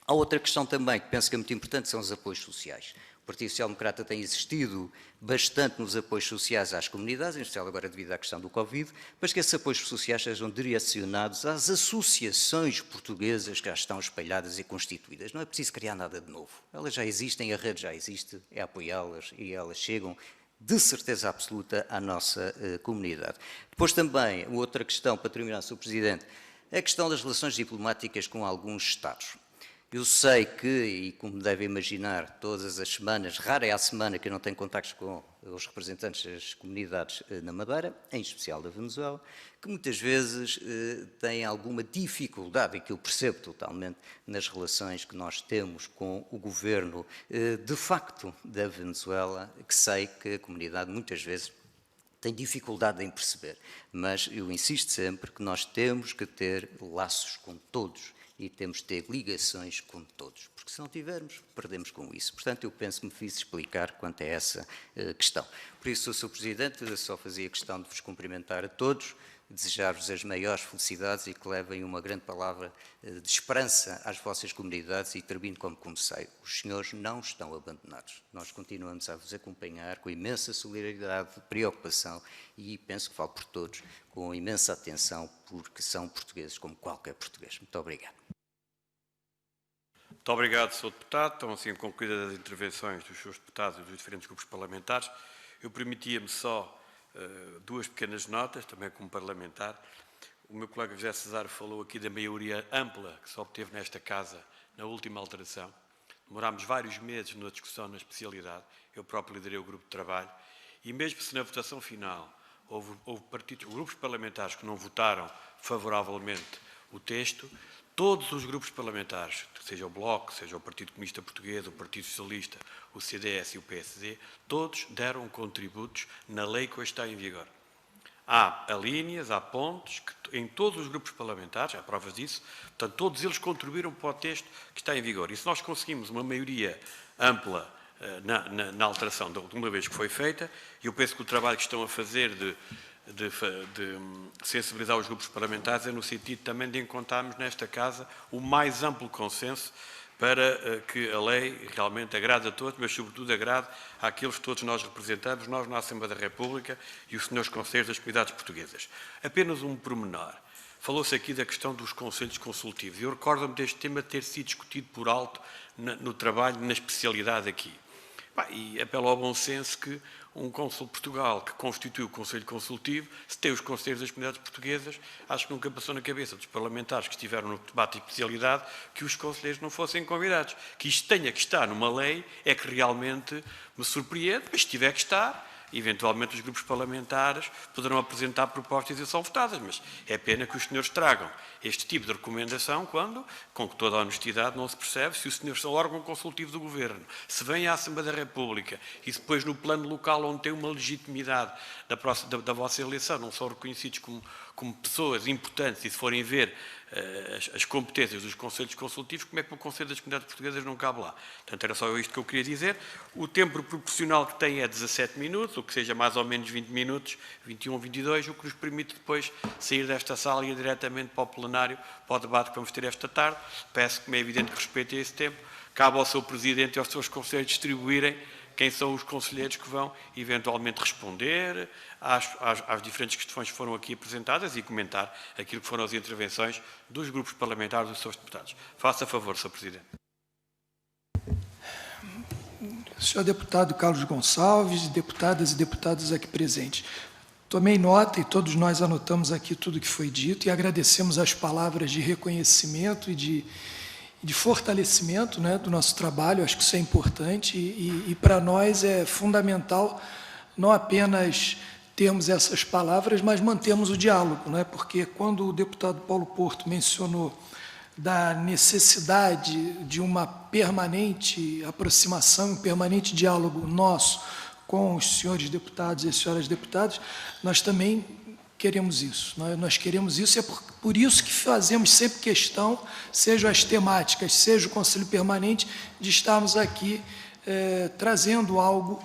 Há outra questão também que penso que é muito importante, são os apoios sociais. O Partido Social Democrata tem existido bastante nos apoios sociais às comunidades, em especial agora devido à questão do Covid, mas que esses apoios sociais sejam direcionados às associações portuguesas que já estão espalhadas e constituídas. Não é preciso criar nada de novo. Elas já existem, a rede já existe, é apoiá-las e elas chegam de certeza absoluta à nossa comunidade. Depois também, outra questão, para terminar, Sr. Presidente, é a questão das relações diplomáticas com alguns Estados. Eu sei que, e como devem imaginar, todas as semanas, rara é a semana que eu não tenho contactos com os representantes das comunidades na Madeira, em especial da Venezuela, que muitas vezes têm alguma dificuldade, e que eu percebo totalmente, nas relações que nós temos com o governo, de facto, da Venezuela, que sei que a comunidade muitas vezes tem dificuldade em perceber. Mas eu insisto sempre que nós temos que ter laços com todos, e temos de ter ligações com todos, porque se não tivermos, perdemos com isso. Portanto, eu penso que me fiz explicar quanto a essa questão. Por isso, Sr. Presidente, eu só fazia questão de vos cumprimentar a todos, desejar-vos as maiores felicidades e que levem uma grande palavra de esperança às vossas comunidades e termino como comecei. Os senhores não estão abandonados. Nós continuamos a vos acompanhar com imensa solidariedade, preocupação e penso que falo por todos, com imensa atenção, porque são portugueses como qualquer português. Muito obrigado. Muito obrigado, Sr. Deputado. Estão assim concluídas as intervenções dos Srs. Deputados e dos diferentes grupos parlamentares. Eu permitia-me só duas pequenas notas, também como parlamentar. O meu colega José Cesário falou aqui da maioria ampla que se obteve nesta Casa na última alteração. Demorámos vários meses na discussão na especialidade. Eu próprio liderei o grupo de trabalho. E mesmo se na votação final houve grupos parlamentares que não votaram favoravelmente o texto. Todos os grupos parlamentares, seja o Bloco, seja o Partido Comunista Português, o Partido Socialista, o CDS e o PSD, todos deram contributos na lei que hoje está em vigor. Há linhas, há pontos, que em todos os grupos parlamentares, há provas disso, portanto, todos eles contribuíram para o texto que está em vigor. E se nós conseguimos uma maioria ampla na alteração de uma vez que foi feita, eu penso que o trabalho que estão a fazer de sensibilizar os grupos parlamentares é no sentido também de encontrarmos nesta Casa o mais amplo consenso para que a lei realmente agrade a todos, mas sobretudo agrade àqueles que todos nós representamos, nós na Assembleia da República e os senhores conselheiros das comunidades portuguesas. Apenas um pormenor. Falou-se aqui da questão dos conselhos consultivos. Eu recordo-me deste tema ter sido discutido por alto no trabalho, na especialidade aqui. E apelo ao bom senso que um cônsul de Portugal que constitui o Conselho Consultivo, se tem os conselheiros das comunidades portuguesas, acho que nunca passou na cabeça dos parlamentares que estiveram no debate de especialidade que os conselheiros não fossem convidados. Que isto tenha que estar numa lei é que realmente me surpreende, mas se tiver que estar, eventualmente os grupos parlamentares poderão apresentar propostas e são votadas, mas é pena que os senhores tragam este tipo de recomendação quando, com toda a honestidade, não se percebe se os senhores são órgão consultivo do Governo, se vêm à Assembleia da República e depois no plano local onde tem uma legitimidade da vossa eleição, não são reconhecidos como pessoas importantes e se forem ver as competências dos conselhos consultivos, como é que o Conselho das Comunidades Portuguesas não cabe lá? Portanto, era só isto que eu queria dizer. O tempo proporcional que tem é 17 minutos, o que seja mais ou menos 20 minutos, 21 ou 22, o que nos permite depois sair desta sala e ir diretamente para o plenário, para o debate que vamos ter esta tarde. Peço, como é evidente, que respeitem esse tempo. Cabe ao seu Presidente e aos seus conselheiros distribuírem quem são os conselheiros que vão eventualmente responder às diferentes questões que foram aqui apresentadas e comentar aquilo que foram as intervenções dos grupos parlamentares dos seus deputados. Faça favor, Sr. Presidente. Senhor deputado Carlos Gonçalves, deputadas e deputados aqui presentes. Tomei nota e todos nós anotamos aqui tudo que foi dito e agradecemos as palavras de reconhecimento e de fortalecimento, né, do nosso trabalho. Acho que isso é importante e para nós é fundamental não apenas termos essas palavras, mas mantermos o diálogo, né, porque quando o deputado Paulo Porto mencionou da necessidade de uma permanente aproximação, um permanente diálogo nosso com os senhores deputados e as senhoras deputadas, nós também queremos isso. Nós queremos isso e é por isso que fazemos sempre questão, sejam as temáticas, seja o Conselho Permanente, de estarmos aqui trazendo algo,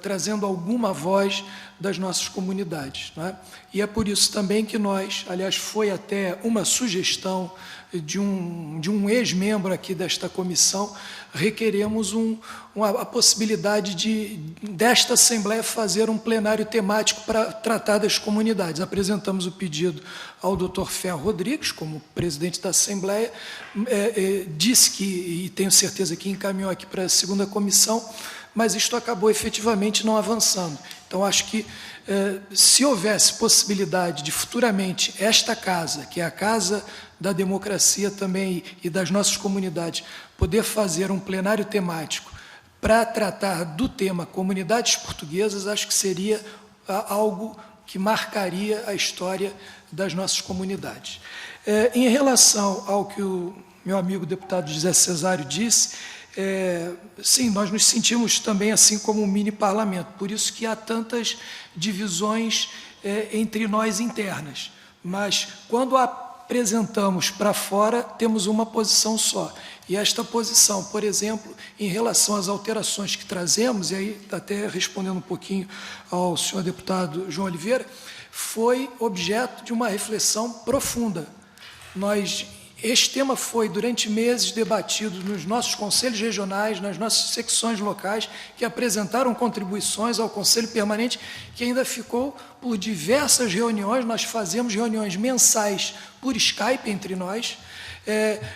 trazendo alguma voz das nossas comunidades. Não é? E é por isso também que nós, aliás, foi até uma sugestão de um ex-membro aqui desta comissão, requeremos a possibilidade desta Assembleia fazer um plenário temático para tratar das comunidades. Apresentamos o pedido ao Dr. Ferro Rodrigues, como presidente da Assembleia, disse que, e tenho certeza que encaminhou aqui para a segunda comissão, mas isto acabou efetivamente não avançando. Então, acho que se houvesse possibilidade de futuramente esta casa, que é a Casa da Democracia também e das nossas comunidades, poder fazer um plenário temático para tratar do tema comunidades portuguesas, acho que seria algo que marcaria a história das nossas comunidades. Em relação ao que o meu amigo deputado José Cesário disse, sim, nós nos sentimos também assim como um mini-parlamento, por isso que há tantas divisões entre nós internas, mas quando apresentamos para fora, temos uma posição só. E esta posição, por exemplo, em relação às alterações que trazemos, e aí até respondendo um pouquinho ao senhor deputado João Oliveira, foi objeto de uma reflexão profunda. Este tema foi, durante meses, debatido nos nossos conselhos regionais, nas nossas secções locais, que apresentaram contribuições ao Conselho Permanente, que ainda ficou por diversas reuniões. Nós fazemos reuniões mensais por Skype entre nós,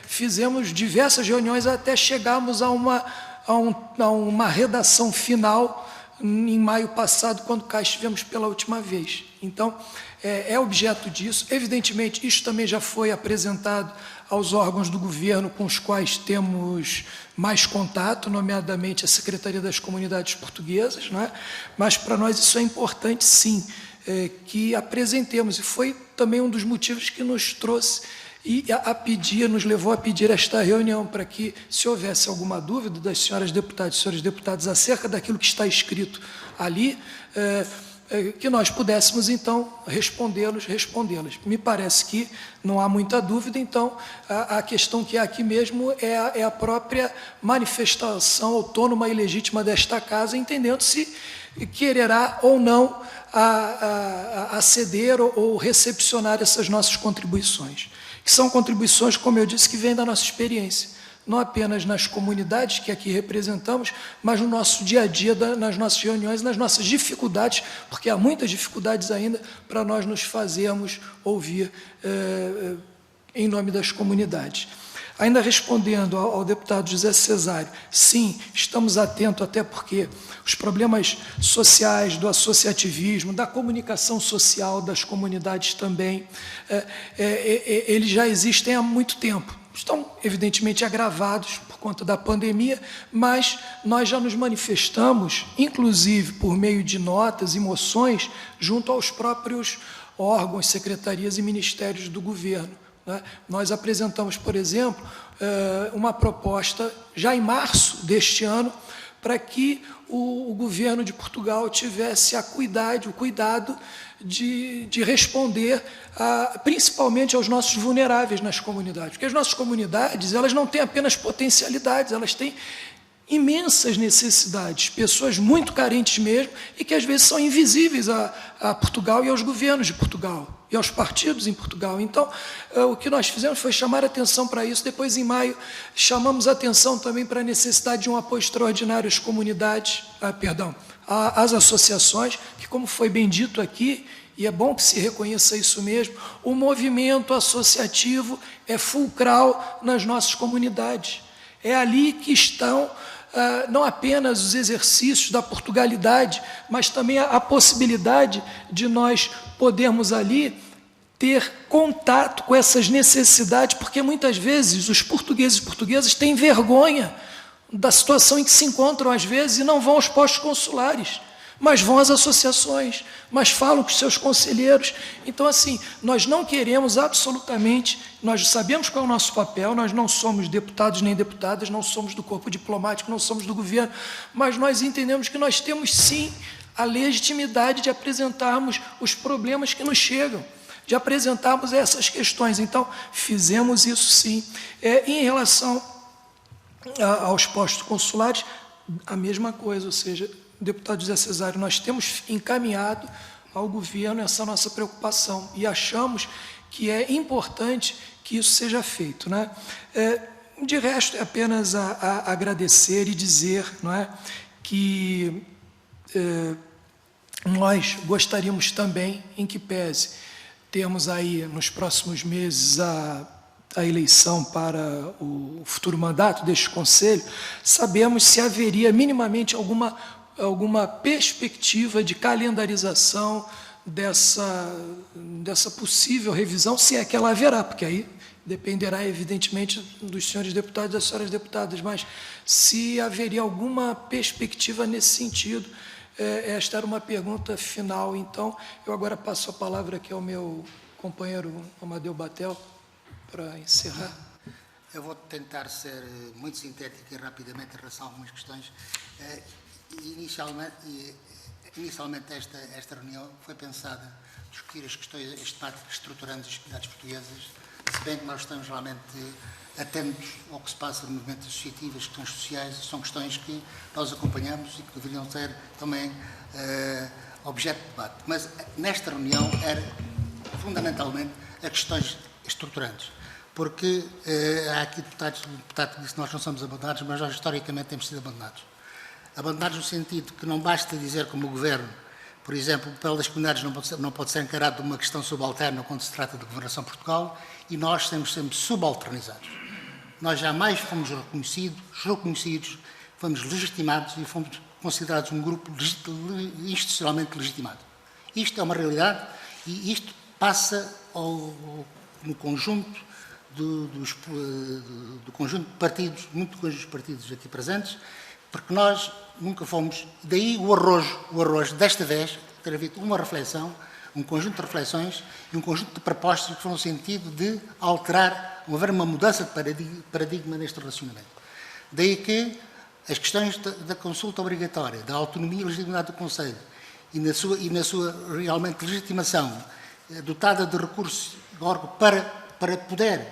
fizemos diversas reuniões até chegarmos a uma redação final em maio passado, quando cá estivemos pela última vez. Então, é objeto disso. Evidentemente, isso também já foi apresentado aos órgãos do governo com os quais temos mais contato, nomeadamente a Secretaria das Comunidades Portuguesas, não é? Mas para nós isso é importante, sim, que apresentemos, e foi também um dos motivos que nos trouxe e nos levou a pedir esta reunião, para que, se houvesse alguma dúvida das senhoras deputadas e senhores deputados acerca daquilo que está escrito ali, que nós pudéssemos, então, respondê-las. Me parece que não há muita dúvida, então, a questão que é aqui mesmo é a própria manifestação autônoma e legítima desta Casa, entendendo se quererá ou não a ceder ou recepcionar essas nossas contribuições. Que são contribuições, como eu disse, que vêm da nossa experiência, não apenas nas comunidades que aqui representamos, mas no nosso dia a dia, nas nossas reuniões, nas nossas dificuldades, porque há muitas dificuldades ainda para nós nos fazermos ouvir em nome das comunidades. Ainda respondendo ao deputado José Cesário, sim, estamos atentos, até porque os problemas sociais, do associativismo, da comunicação social das comunidades também, eles já existem há muito tempo. Estão, evidentemente, agravados por conta da pandemia, mas nós já nos manifestamos, inclusive por meio de notas e moções, junto aos próprios órgãos, secretarias e ministérios do governo. Nós apresentamos, por exemplo, uma proposta, já em março deste ano, para que o governo de Portugal tivesse o cuidado de responder principalmente aos nossos vulneráveis nas comunidades. Porque as nossas comunidades, elas não têm apenas potencialidades, elas têm imensas necessidades, pessoas muito carentes mesmo, e que às vezes são invisíveis a Portugal e aos governos de Portugal, e aos partidos em Portugal. Então, o que nós fizemos foi chamar a atenção para isso. Depois, em maio, chamamos a atenção também para a necessidade de um apoio extraordinário às comunidades, às associações, que, como foi bem dito aqui, e é bom que se reconheça isso mesmo, o movimento associativo é fulcral nas nossas comunidades. É ali que estão não apenas os exercícios da Portugalidade, mas também a possibilidade de nós podermos ali ter contato com essas necessidades, porque muitas vezes os portugueses e portuguesas têm vergonha da situação em que se encontram às vezes e não vão aos postos consulares, mas vão às associações, mas falam com os seus conselheiros. Então, assim, nós não queremos absolutamente, nós sabemos qual é o nosso papel, nós não somos deputados nem deputadas, não somos do corpo diplomático, não somos do governo, mas nós entendemos que nós temos, sim, a legitimidade de apresentarmos os problemas que nos chegam, de apresentarmos essas questões. Então, fizemos isso, sim. Em relação aos postos consulares, a mesma coisa, ou seja, deputado José Cesário, nós temos encaminhado ao governo essa nossa preocupação e achamos que é importante que isso seja feito, né? De resto, é apenas a agradecer e dizer, não é, que nós gostaríamos também, em que pese, termos aí nos próximos meses a eleição para o futuro mandato deste Conselho, sabemos se haveria minimamente alguma perspectiva de calendarização dessa possível revisão, se é que ela haverá, porque aí dependerá, evidentemente, dos senhores deputados e das senhoras deputadas, mas se haveria alguma perspectiva nesse sentido. Esta era uma pergunta final, então, eu agora passo a palavra aqui ao meu companheiro Amadeu Batel, para encerrar. Eu vou tentar ser muito sintético e rapidamente em relação a algumas questões. Inicialmente esta reunião foi pensada discutir as questões, as temáticas estruturantes das comunidades portuguesas, se bem que nós estamos realmente atentos ao que se passa no movimento associativo, as questões sociais, são questões que nós acompanhamos e que deveriam ser também objeto de debate. Mas nesta reunião era fundamentalmente as questões estruturantes, porque há aqui deputado que disse que nós não somos abandonados, mas nós historicamente temos sido abandonados. Abandonados no sentido que não basta dizer como o Governo, por exemplo, o papel das comunidades não pode ser encarado como uma questão subalterna quando se trata de governação de Portugal, e nós temos sempre subalternizados. Nós jamais fomos reconhecidos, fomos legitimados e fomos considerados um grupo institucionalmente legitimado. Isto é uma realidade e isto passa no conjunto do conjunto de partidos, muito dos partidos aqui presentes, porque nós nunca fomos, daí o arrojo desta vez, ter havido uma reflexão, um conjunto de reflexões e um conjunto de propostas que foram no sentido de alterar, haver uma mudança de paradigma neste relacionamento. Daí que as questões da consulta obrigatória, da autonomia e legitimidade do Conselho e na sua realmente legitimação, dotada de recursos para poder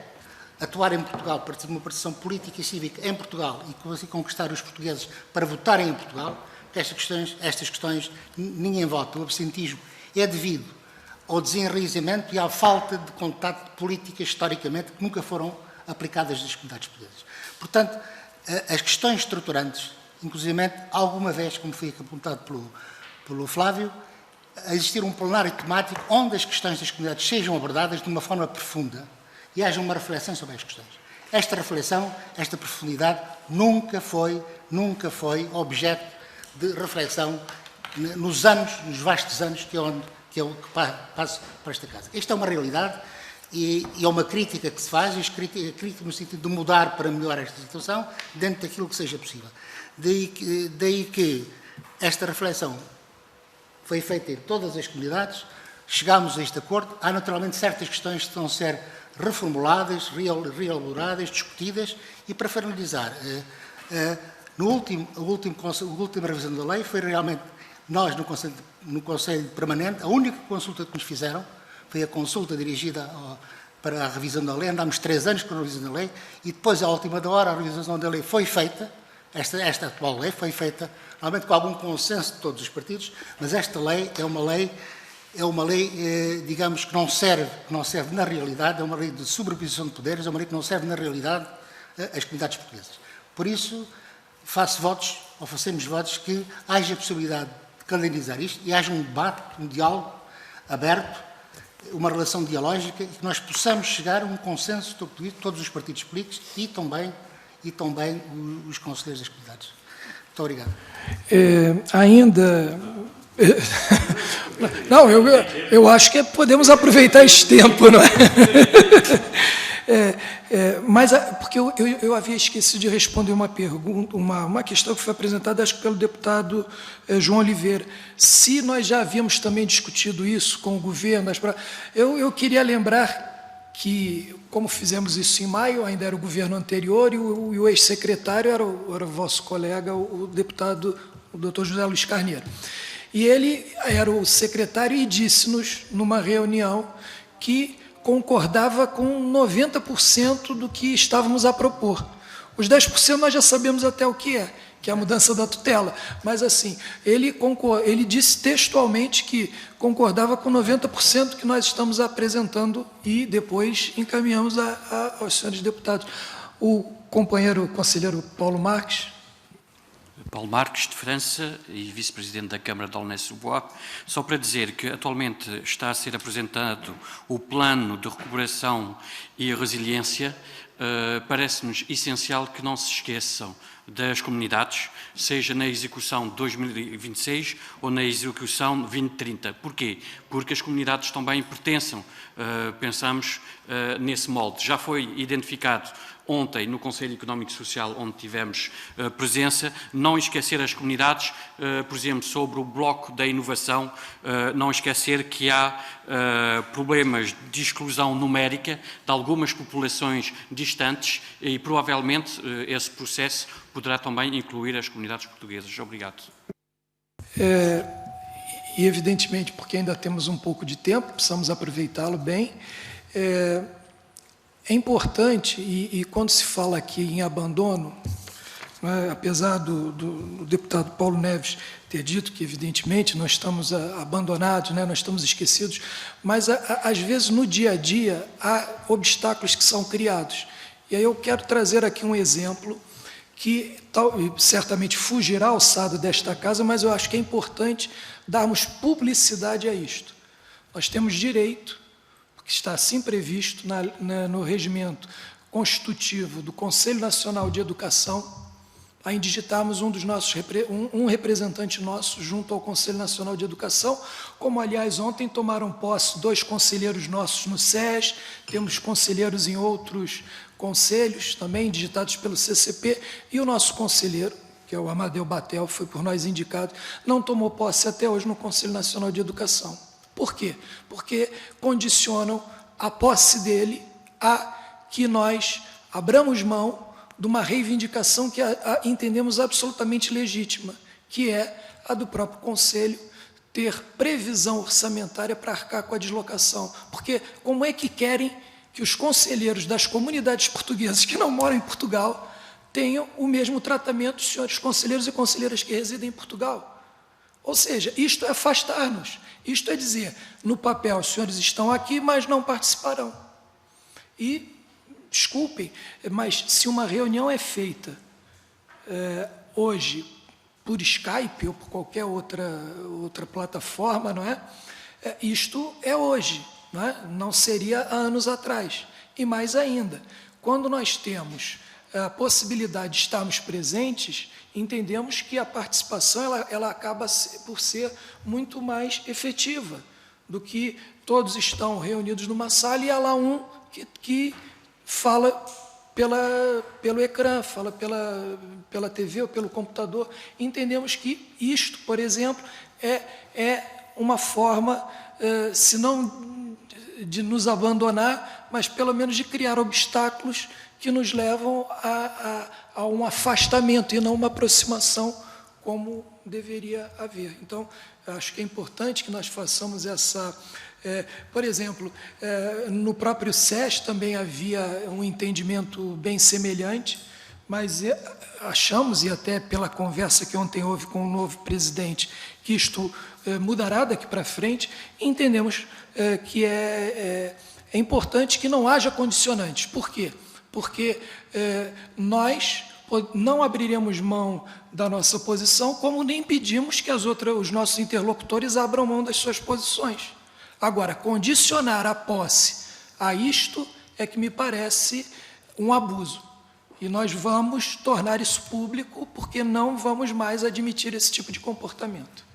atuar em Portugal, para ter uma participação política e cívica em Portugal e assim conquistar os portugueses para votarem em Portugal, porque estas questões ninguém vota. O absentismo é devido ao desenraizamento e à falta de contato de políticas, historicamente, que nunca foram aplicadas nas comunidades portuguesas. Portanto, as questões estruturantes, inclusivamente, alguma vez, como foi apontado pelo Flávio, a existir um plenário temático onde as questões das comunidades sejam abordadas de uma forma profunda e haja uma reflexão sobre as questões. Esta reflexão, esta profundidade, nunca foi objeto de reflexão nos vastos anos que eu passo para esta casa. Esta é uma realidade e é uma crítica que se faz, crítica no sentido de mudar para melhorar esta situação, dentro daquilo que seja possível. Daí que esta reflexão foi feita em todas as comunidades, chegámos a este acordo. Há naturalmente certas questões que estão a ser reformuladas, reelaboradas, discutidas, e para finalizar, a última revisão da lei foi realmente, nós no Conselho Permanente, a única consulta que nos fizeram foi a consulta dirigida para a revisão da lei. Andámos 3 anos com a revisão da lei e depois, à última da hora, a revisão da lei foi feita. Esta atual lei foi feita, realmente com algum consenso de todos os partidos, mas esta lei é uma lei, digamos, que não serve na realidade, é uma lei de sobreposição de poderes, é uma lei que não serve na realidade às comunidades portuguesas. Por isso, fazemos votos que haja a possibilidade de calendarizar isto e haja um debate, um diálogo aberto, uma relação dialógica, e que nós possamos chegar a um consenso de todos os partidos políticos e também os conselheiros das comunidades. Muito obrigado. Não, eu acho que podemos aproveitar esse tempo, não é? Mas, porque eu havia esquecido de responder uma pergunta, uma questão que foi apresentada, acho que pelo deputado João Oliveira. Se nós já havíamos também discutido isso com o governo, eu queria lembrar que, como fizemos isso em maio, ainda era o governo anterior, e o ex-secretário era o vosso colega, o deputado, o doutor José Luiz Carneiro. E ele era o secretário e disse-nos, numa reunião, que concordava com 90% do que estávamos a propor. Os 10% nós já sabemos até o que é a mudança da tutela. Mas, assim, ele disse textualmente que concordava com 90% que nós estamos apresentando e depois encaminhamos aos senhores deputados. O companheiro conselheiro Paulo Marques. Paulo Marques, de França, e vice-presidente da Câmara de Aulnay-sous-Bois, só para dizer que atualmente está a ser apresentado o Plano de Recuperação e Resiliência. Parece-nos essencial que não se esqueçam das comunidades, seja na execução de 2026 ou na execução de 2030. Porquê? Porque as comunidades também pertencem, pensamos, nesse molde. Já foi identificado ontem no Conselho Económico e Social, onde tivemos presença, não esquecer as comunidades, por exemplo, sobre o bloco da inovação, não esquecer que há problemas de exclusão numérica de algumas populações distantes e provavelmente esse processo poderá também incluir as comunidades portuguesas. Obrigado. E, evidentemente, porque ainda temos um pouco de tempo, precisamos aproveitá-lo bem. É importante, e quando se fala aqui em abandono, né, apesar do deputado Paulo Neves ter dito que, evidentemente, nós estamos abandonados, né, nós estamos esquecidos, mas, às vezes, no dia a dia, há obstáculos que são criados. E aí eu quero trazer aqui um exemplo que certamente fugirá à alçada desta casa, mas eu acho que é importante darmos publicidade a isto. Nós temos direito, porque está assim previsto no regimento constitutivo do Conselho Nacional de Educação, a indigitarmos um representante nosso junto ao Conselho Nacional de Educação, como, aliás, ontem tomaram posse 2 conselheiros nossos no SES, temos conselheiros em outros conselhos, também digitados pelo CCP, e o nosso conselheiro, que é o Amadeu Batel, foi por nós indicado, não tomou posse até hoje no Conselho Nacional de Educação. Por quê? Porque condicionam a posse dele a que nós abramos mão de uma reivindicação que entendemos absolutamente legítima, que é a do próprio Conselho ter previsão orçamentária para arcar com a deslocação. Porque como é que querem que os conselheiros das comunidades portuguesas que não moram em Portugal tenham o mesmo tratamento dos senhores conselheiros e conselheiras que residem em Portugal? Ou seja, isto é afastar-nos. Isto é dizer, no papel, os senhores estão aqui, mas não participarão. E, desculpem, mas se uma reunião é feita hoje por Skype ou por qualquer outra plataforma, não é? Isto é hoje, não é? Não seria há anos atrás. E mais ainda, quando nós temos a possibilidade de estarmos presentes, entendemos que a participação ela acaba por ser muito mais efetiva do que todos estão reunidos numa sala e há lá um que fala pelo ecrã, fala pela TV ou pelo computador. Entendemos que isto, por exemplo, é uma forma, se não de nos abandonar, mas pelo menos de criar obstáculos que nos levam a um afastamento e não uma aproximação como deveria haver. Então, acho que é importante que nós façamos essa... por exemplo, no próprio SES também havia um entendimento bem semelhante, mas achamos, e até pela conversa que ontem houve com o novo presidente, que isto mudará daqui para frente, e entendemos que é importante que não haja condicionantes. Por quê? Porque nós não abriremos mão da nossa posição, como nem pedimos que os nossos interlocutores abram mão das suas posições. Agora, condicionar a posse a isto é que me parece um abuso. E nós vamos tornar isso público porque não vamos mais admitir esse tipo de comportamento.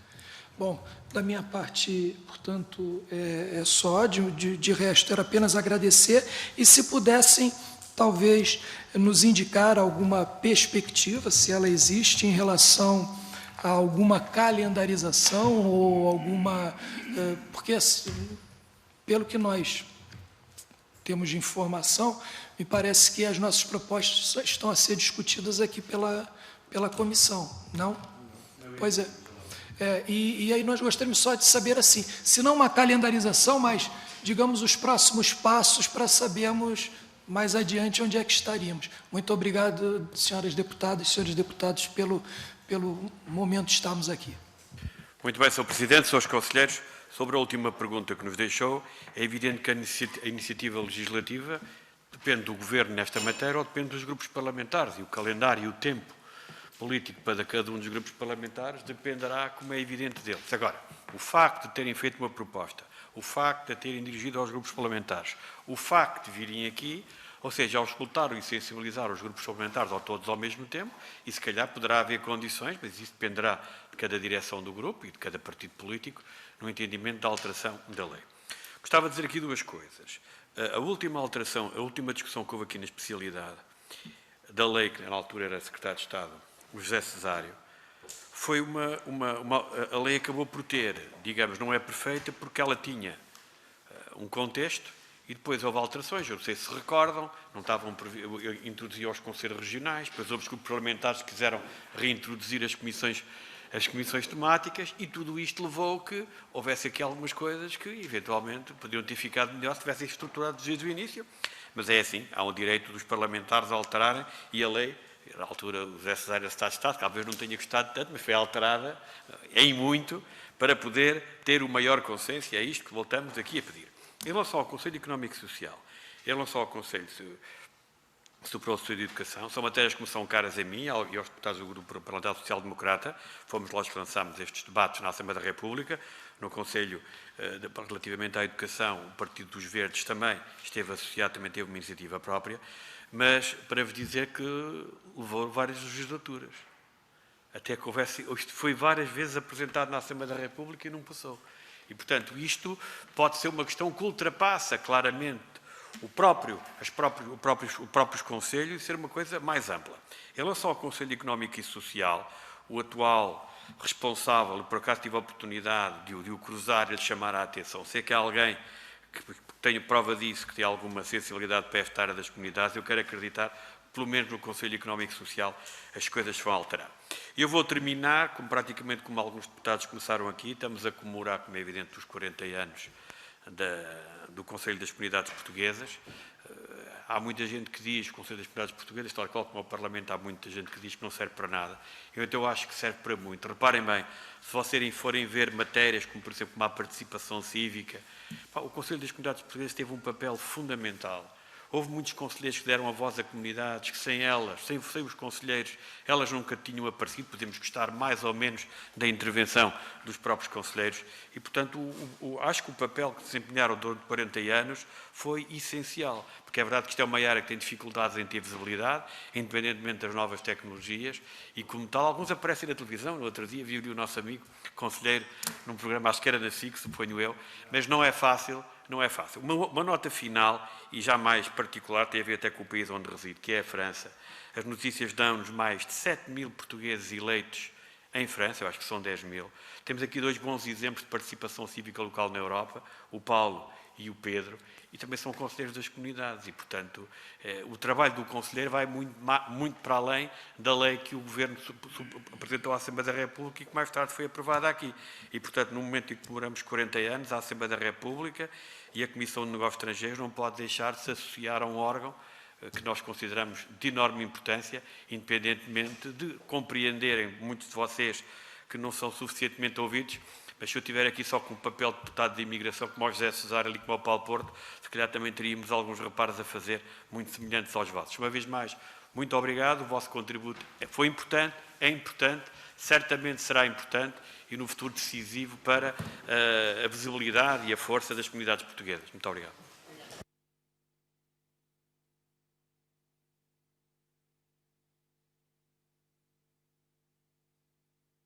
Bom, da minha parte, portanto, é só. De resto, era apenas agradecer. E se pudessem, talvez, nos indicar alguma perspectiva, se ela existe, em relação a alguma calendarização ou alguma... Porque, pelo que nós temos de informação, me parece que as nossas propostas estão a ser discutidas aqui pela comissão, não? Pois é. E aí nós gostaríamos só de saber, assim, se não uma calendarização, mas, digamos, os próximos passos para sabermos mais adiante onde é que estaríamos. Muito obrigado, senhoras deputadas e senhores deputados, pelo momento de estarmos aqui. Muito bem, Sr. Presidente, Srs. Conselheiros, sobre a última pergunta que nos deixou, é evidente que a iniciativa legislativa depende do Governo nesta matéria ou depende dos grupos parlamentares, e o calendário e o tempo político para cada um dos grupos parlamentares dependerá, como é evidente, deles. Agora, o facto de terem feito uma proposta, o facto de a terem dirigido aos grupos parlamentares, o facto de virem aqui, ou seja, ao escutar e sensibilizar os grupos parlamentares ou todos ao mesmo tempo, e se calhar poderá haver condições, mas isso dependerá de cada direção do grupo e de cada partido político, no entendimento da alteração da lei. Gostava de dizer aqui duas coisas. A última alteração, a última discussão que houve aqui na especialidade da lei, que na altura era Secretário de Estado, o José Cesário, foi a lei acabou por ter, digamos, não é perfeita, porque ela tinha um contexto e depois houve alterações, eu não sei se recordam, não estavam introduzir os conselhos regionais, depois houve os grupos parlamentares que quiseram reintroduzir as comissões temáticas e tudo isto levou que houvesse aqui algumas coisas que eventualmente poderiam ter ficado melhor se tivessem estruturado desde o início, mas é assim, há um direito dos parlamentares a alterarem e a lei, na altura o José Cesário era Secretário de Estado, talvez não tenha gostado tanto, mas foi alterada em muito para poder ter o maior consenso e é isto que voltamos aqui a pedir. Em relação ao Conselho Económico e Social, em relação ao Conselho Superior de Educação, são matérias que me são caras a mim e aos deputados do Grupo Parlamentar Social Democrata. Fomos nós que lançámos estes debates na Assembleia da República. No Conselho, relativamente à educação, o Partido dos Verdes também esteve associado, também teve uma iniciativa própria, mas para vos dizer que levou várias legislaturas. Até que houvesse... Isto foi várias vezes apresentado na Assembleia da República e não passou. E, portanto, isto pode ser uma questão que ultrapassa claramente os próprios conselhos e ser uma coisa mais ampla. Em relação ao Conselho Económico e Social, o atual responsável, por acaso tive a oportunidade de o cruzar e de chamar a atenção, sei que há alguém que tenho prova disso, que tem alguma sensibilidade para esta área das comunidades, eu quero acreditar, pelo menos no Conselho Económico e Social, as coisas vão alterar. Eu vou terminar, praticamente como alguns deputados começaram aqui, estamos a comemorar, como é evidente, os 40 anos do Conselho das Comunidades Portuguesas. Há muita gente que diz que o Conselho das Comunidades Portuguesas, tal qual como o Parlamento, há muita gente que diz que não serve para nada. Eu acho que serve para muito. Reparem bem, se vocês forem ver matérias como, por exemplo, a participação cívica, o Conselho das Comunidades Portuguesas teve um papel fundamental. Houve muitos conselheiros que deram a voz a comunidades, que sem elas, sem os conselheiros, elas nunca tinham aparecido. Podemos gostar mais ou menos da intervenção dos próprios conselheiros. E, portanto, acho que o papel que desempenharam durante 40 anos foi essencial. Porque é verdade que isto é uma área que tem dificuldades em ter visibilidade, independentemente das novas tecnologias, e como tal, alguns aparecem na televisão. No outro dia vi o nosso amigo conselheiro num programa, acho que era na SIC, suponho eu, mas não é fácil. Não é fácil. Uma nota final, e já mais particular, tem a ver até com o país onde resido, que é a França. As notícias dão-nos mais de 7 mil portugueses eleitos em França, eu acho que são 10 mil. Temos aqui dois bons exemplos de participação cívica local na Europa, o Paulo e o Pedro, e também são conselheiros das comunidades, e, portanto, o trabalho do conselheiro vai muito para além da lei que o Governo apresentou à Assembleia da República e que mais tarde foi aprovada aqui. E, portanto, no momento em que comemoramos 40 anos, a Assembleia da República e a Comissão de Negócios Estrangeiros não pode deixar de se associar a um órgão que nós consideramos de enorme importância, independentemente de compreenderem muitos de vocês que não são suficientemente ouvidos, mas se eu estiver aqui só com o papel de deputado de imigração, como o José Cesário, ali como o Paulo Porto, se calhar também teríamos alguns reparos a fazer muito semelhantes aos vossos. Uma vez mais, muito obrigado, o vosso contributo foi importante, é importante, certamente será importante e no futuro decisivo para a visibilidade e a força das comunidades portuguesas. Muito obrigado.